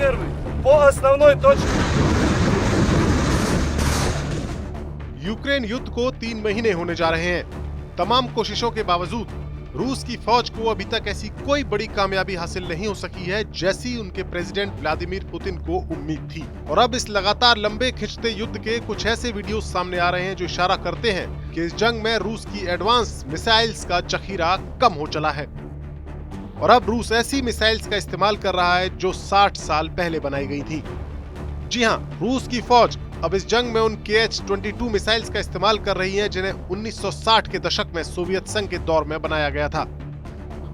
1 по основной точке. Ukraine युद्ध को 3 महीने होने जा रहे हैं। तमाम कोशिशों के बावजूद रूस की फौज को अभी तक ऐसी कोई बड़ी कामयाबी हासिल नहीं हो सकी है जैसी उनके प्रेसिडेंट व्लादिमीर पुतिन को उम्मीद थी। और अब इस लगातार लंबे खिंचते युद्ध के कुछ ऐसे वीडियो सामने आ रहे हैं जो इशारा करते हैं कि इस जंग में रूस की एडवांस मिसाइल्स का जखीरा कम हो चला है और अब रूस ऐसी मिसाइल्स का इस्तेमाल कर रहा है जो 60 साल पहले बनाई गई थी। जी हाँ, रूस की फौज अब इस जंग में उन KH-22 मिसाइल्स का इस्तेमाल कर रही है जिन्हें 1960 के दशक में सोवियत संघ के दौर में बनाया गया था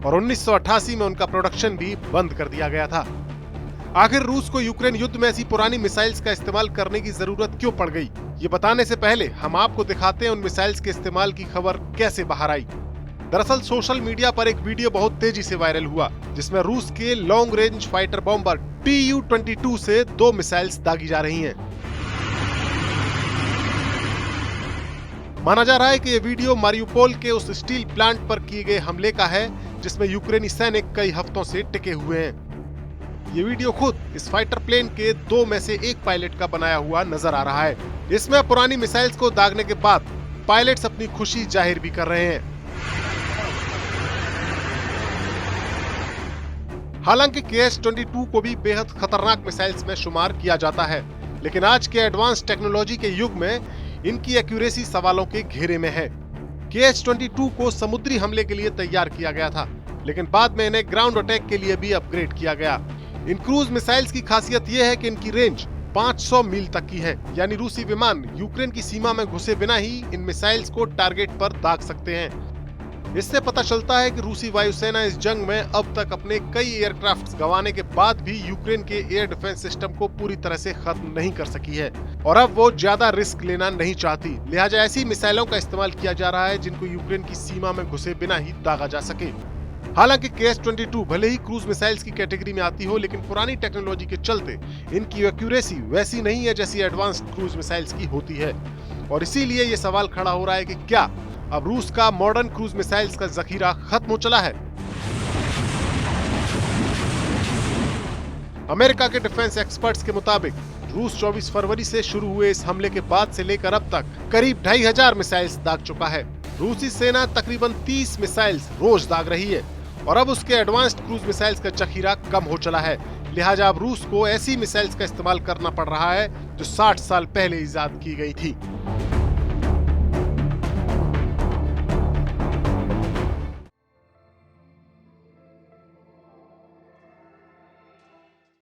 और 1988 में उनका प्रोडक्शन भी बंद कर दिया गया था। आखिर रूस को यूक्रेन युद्ध में ऐसी पुरानी मिसाइल्स का इस्तेमाल करने की जरूरत क्यों पड़ गई, ये बताने से पहले हम आपको दिखाते हैं उन मिसाइल्स के इस्तेमाल की खबर कैसे बाहर आई। दरअसल सोशल मीडिया पर एक वीडियो बहुत तेजी से वायरल हुआ जिसमें रूस के long range fighter bomber Tu-22 से 2 मिसाइल्स दागी जा रही हैं। माना जा रहा है कि ये वीडियो मारियुपोल के उस स्टील प्लांट पर किए गए हमले का है जिसमें यूक्रेनी सैनिक कई हफ्तों से टिके हुए हैं। ये वीडियो खुद इस फाइटर प्लेन के 2 में से एक पायलट का बनाया हुआ नजर आ रहा है। इसमें पुरानी मिसाइल्स को दागने के बाद पायलट्स अपनी खुशी जाहिर भी कर रहे हैं। हालांकि KH-22 को भी बेहद खतरनाक मिसाइल्स में शुमार किया जाता है, लेकिन आज के एडवांस टेक्नोलॉजी के युग में इनकी एक्यूरेसी सवालों के घेरे में है। KH-22 को समुद्री हमले के लिए तैयार किया गया था, लेकिन बाद में इन्हें ग्राउंड अटैक के लिए भी अपग्रेड किया गया। इन क्रूज मिसाइल्स की खासियत यह है कि इनकी रेंज 500 मील तक की है, यानी रूसी विमान यूक्रेन की सीमा में घुसे बिना ही इन मिसाइल्स को टारगेट पर दाग सकते हैं। इससे पता चलता है कि रूसी वायुसेना इस जंग में अब तक अपने कई एयरक्राफ्ट गंवाने के बाद भी यूक्रेन के एयर डिफेंस सिस्टम को पूरी तरह से खत्म नहीं कर सकी है और अब वो ज्यादा रिस्क लेना नहीं चाहती। लिहाजा ऐसी मिसाइलों का इस्तेमाल किया जा रहा है जिनको यूक्रेन की सीमा में घुसे बिना ही दागा जा सके। हालांकि KH-22 भले ही क्रूज मिसाइल्स की कैटेगरी में आती हो, लेकिन पुरानी टेक्नोलॉजी के चलते इनकी एक्यूरेसी वैसी नहीं है जैसी एडवांस्ड क्रूज मिसाइल्स की होती है और इसीलिए ये सवाल खड़ा हो रहा है कि क्या अब रूस का मॉडर्न क्रूज मिसाइल्स का जखीरा खत्म हो चला है। अमेरिका के डिफेंस एक्सपर्ट्स के मुताबिक रूस 24 फरवरी से शुरू हुए इस हमले के बाद से लेकर अब तक करीब 2500 मिसाइल्स दाग चुका है। रूसी सेना तकरीबन 30 मिसाइल्स रोज दाग रही है और अब उसके एडवांस्ड क्रूज मिसाइल्स का जखीरा कम हो चला है। लिहाजा अब रूस को ऐसी मिसाइल्स का इस्तेमाल करना पड़ रहा है जो 60 साल पहले इजाद की गई थी।